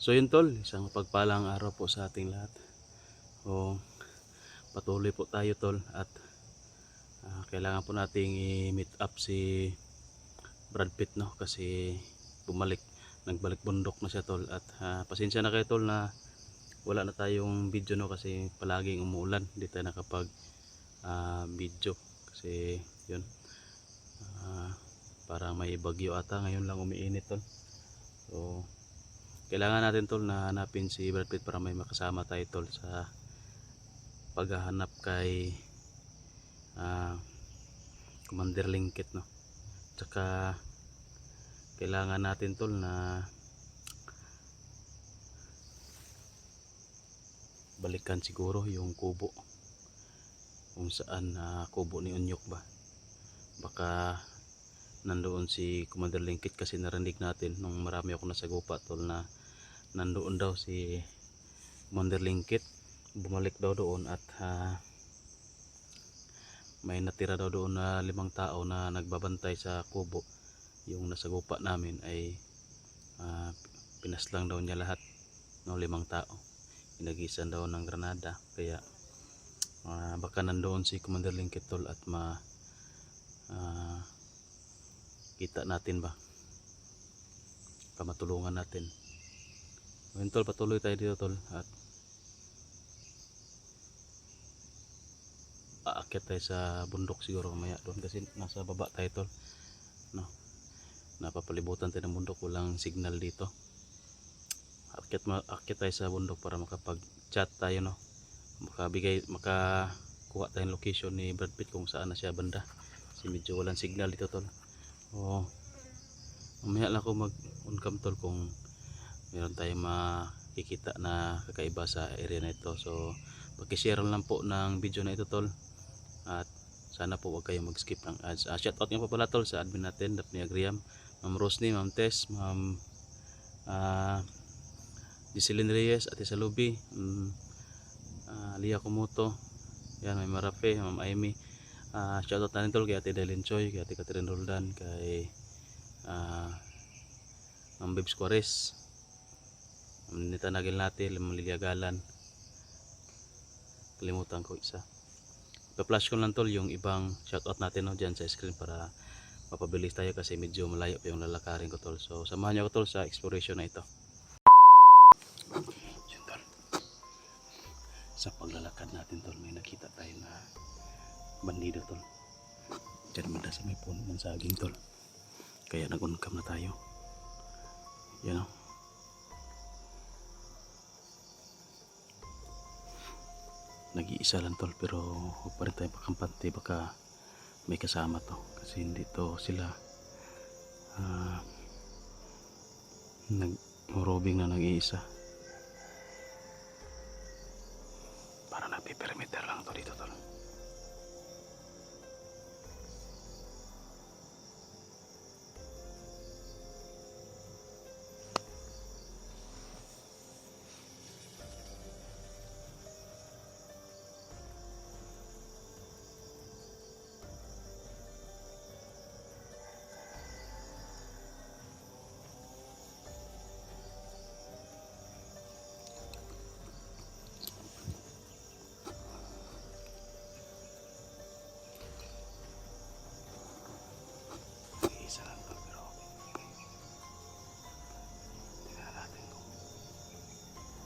So yun tol, isang pagpalang araw po sa ating lahat. O patuloy po tayo tol at kailangan po nating i-meet up si Brad Pitt, no, kasi nagbalik bundok na siya tol. At pasensya na kayo tol na wala na tayong video, no, kasi palaging umuulan, hindi tayo nakapag video kasi yun, parang may bagyo ata ngayon, lang umiinit tol. So kailangan natin tol na hanapin si Brad Pitt para may makasama tayo tol sa paghahanap kay Commander Linkit, no. Tsaka kailangan natin tol na balikan siguro yung kubo kung saan kubo ni Unyok ba. Baka nandoon si Commander Linkit kasi narinig natin nung marami ako nasagupa tol na nandoon daw si Commander Linkit. Bumalik daw doon at may natira daw doon na 5 tao na nagbabantay sa kubo. Yung nasagupa namin ay pinaslang daw niya lahat ng 5 tao, inagisan daw ng granada. Kaya baka nandoon si Commander Linkit tol at kita natin ba, kamatulungan natin. Ngayon tol, patuloy tayo dito tol at aakyat tayo sa bundok siguro mamaya doon kasi nasa baba tayo tol, no? Napapalibutan tayo ng bundok, walang signal dito. Aakyat tayo sa bundok para makapag chat tayo, no? Makakuha tayong location ni Brad Pitt kung saan na siya banda kasi medyo walang signal dito tol. Mamaya lang ako mag on cam tol kung meron tayong makikita na kakaiba sa area na ito. So paki-share lang po ng video na ito tol at sana po wag kayong mag-skip ng ads. Shoutout nga po pala tol sa admin natin, Daphne Agriam, Ma'am Rosny, Ma'am Tess, Ma'am Giseline Reyes, Ate Salubi, Lia Kumoto, yan, may Marafe, Ma'am Amy. Shoutout natin tol kay Ate Dailin Choi, kay Ate Catherine Roldan, kay Ma'am Bibs Quares, Ma'am Nita Nagil natin, Ma'am Lilia Galan, kalimutan ko isa. Pa-flash ko lang tol yung ibang shoutout natin, no, dyan sa screen para mapabilis tayo kasi medyo malayo pa yung lalakarin ko tol. So samahan niyo ako tol sa exploration na ito. Yun tol, sa paglalakad natin tol may nakita tayo na bandido tol. Diyan manda sa may puno ng saging tol, kaya nag-uncam na tayo. Yan, o. Nag-iisa lang tol pero huwag pa rin tayo pakampante, baka may kasama to kasi hindi to sila nag-robing na nag-iisa. Para nagpiperimeter lang to dito tol. Isa lang to pero tingnan natin kung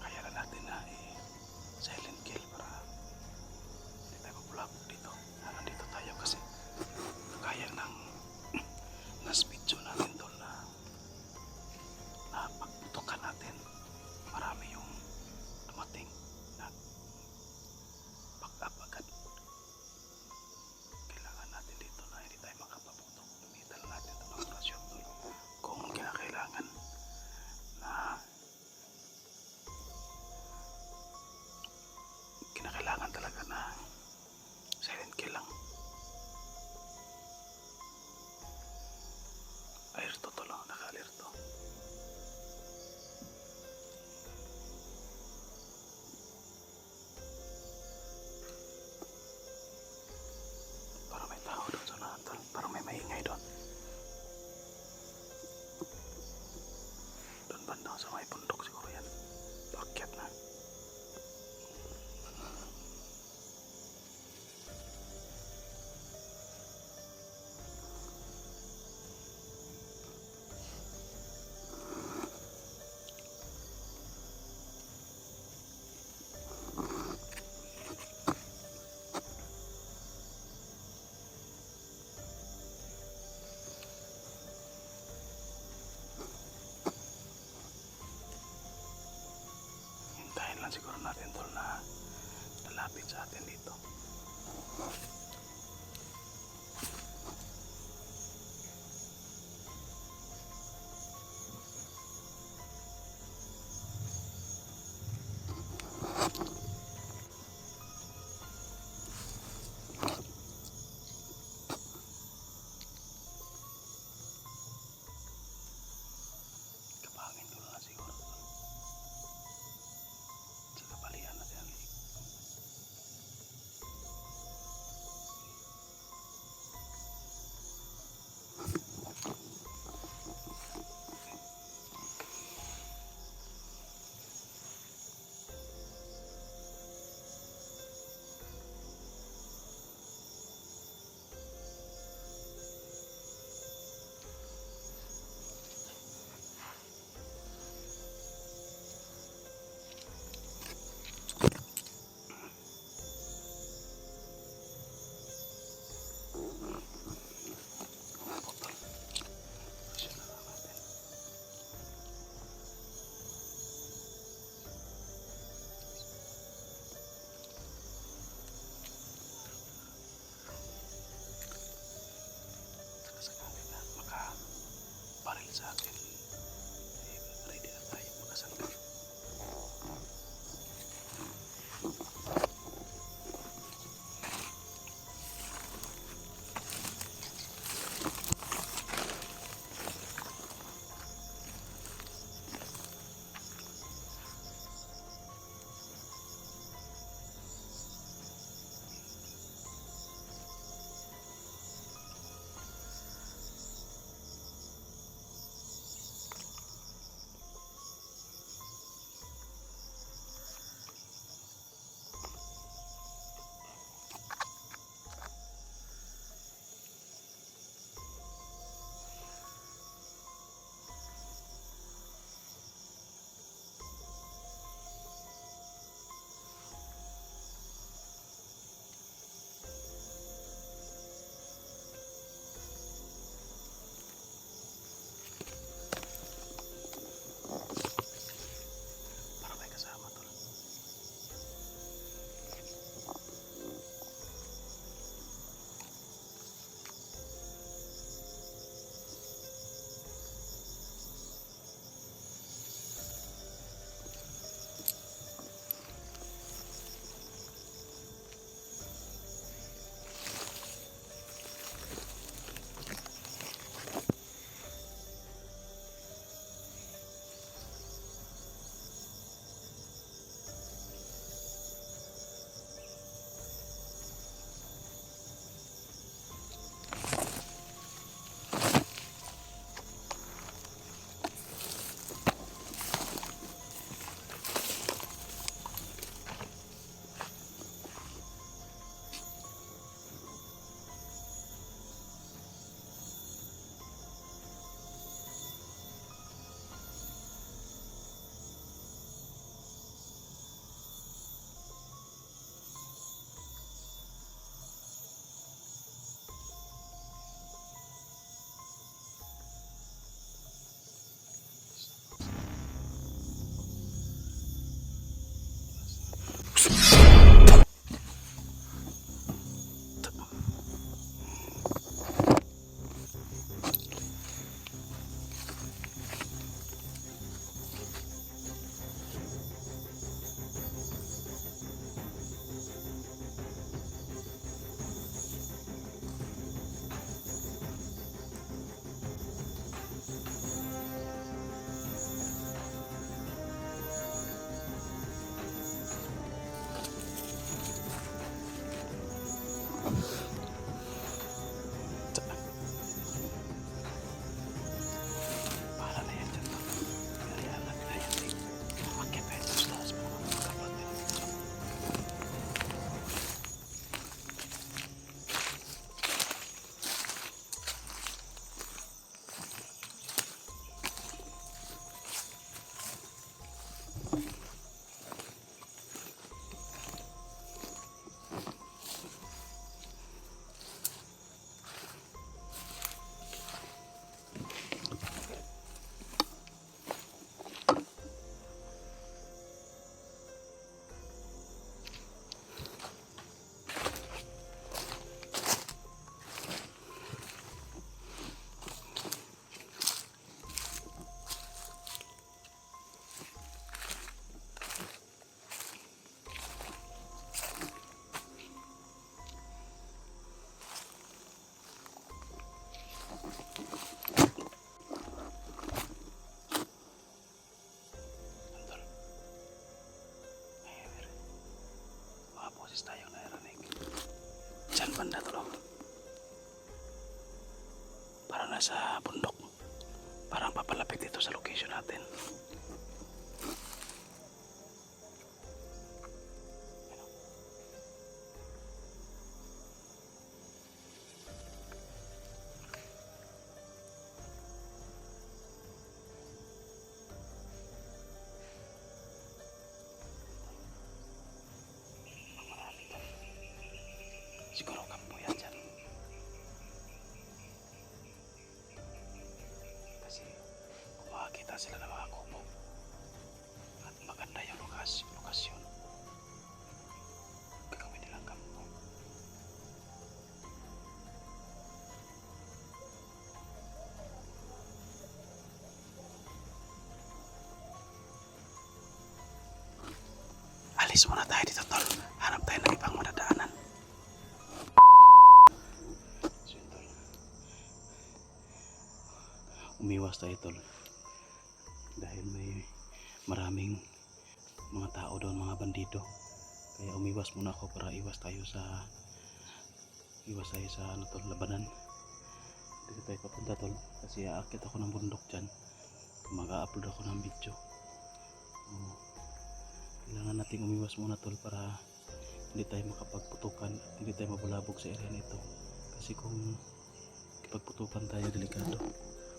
kaya na natin na silent kill para hindi tayo mapulabog dito. Nandito tayo kasi kaya ng last video natin tol na pagputukan natin marami yung dumating na back-up agad. Kailangan natin dito na hindi tayo makapaputok. Gamitan natin ito ng operasyon kung kinakailangan na kinakailangan talaga na silent kill lang. Alerto to lang, naka-alerto. Para may tao doon sa natal, para may maingay doon. Doon banda sa may bundok siguro yan. Akyat na. Hintayin lang siguro natin tol na lalapit sa atin dito. Kapangin ko na siguro tol. Sa kapalian natin ang liig. nasa bundok. Parang papalapit dito sa location natin. Siguro kampo yan dyan. Kasi kung makakita sila ng mga kubo at maganda yung lokasyon, gagawin nilang kampo. Alis muna tayo dito, tol. Hanap tayo ng ibang madadaanan. Umiwas tayo, tol, dahil may maraming mga tao doon, mga bandido. Kaya umiwas muna ako para iwas tayo sa ano, tol, labanan. Dito tayo papunta, tol, kasi aakit ako ng bundok dyan. Mag-a-upload ako ng video. Kailangan nating umiwas muna, tol, para hindi tayo makapagputukan at hindi tayo mabulabog sa area nito. Kasi kung ipagputukan tayo, delikado,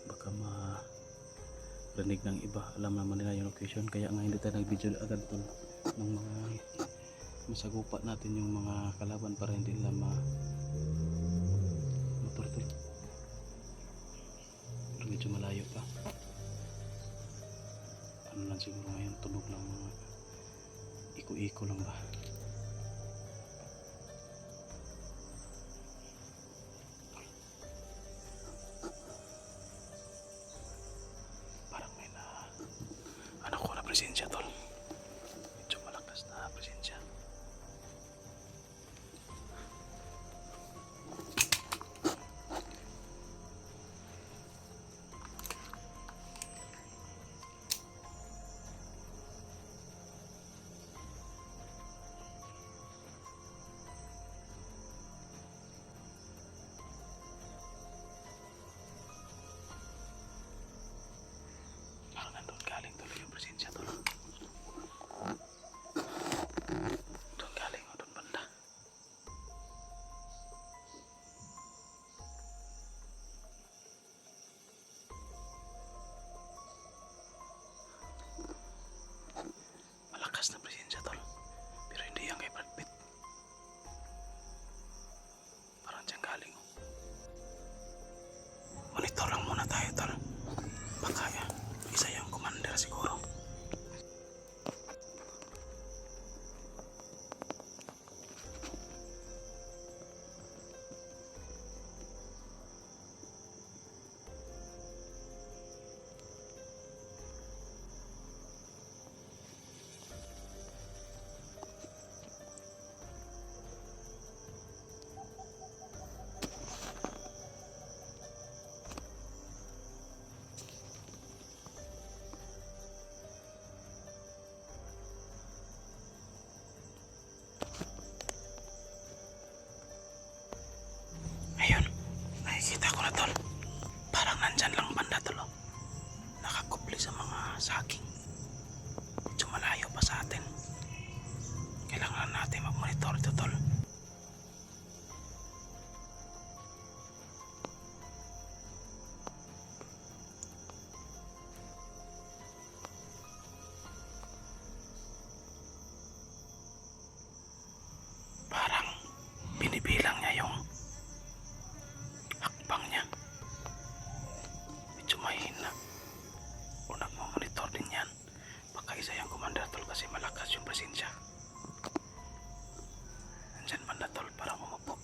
baka marinig ng iba. Alam naman nila yung location, kaya nga hindi tayo nag-video agad, tol, ng mga masagupa natin yung mga kalaban para hindi nila maturtol. Pero medyo malayo pa. Ano lang siguro ngayon, tunog ng mga iko-iko lang ba. Presensya, tol. Medyo malakas na presensya. Parang nandun galing tuloy yung presensya, tol. Doon galing o doon banda. Malakas na presensya, tol, pero hindi yan kay Brad Pitt. Parang dyan galing. Monitor lang muna tayo, tol. Baka isa yung commander siguro. Ayun, nakikita ko na, tol. Parang nandyan lang banda, tol. Nakakupli sa mga saging. Medyo malayo pa sa atin. Kailangan natin mag-monitor ito, tol. Parang binibilang niya yung hakbang niya. Medyo mahina. O nagmamonitor din yan. Baka isa yung commander, tol, kasi malakas yung presensya. Nandyan man na, tol, parang umupo.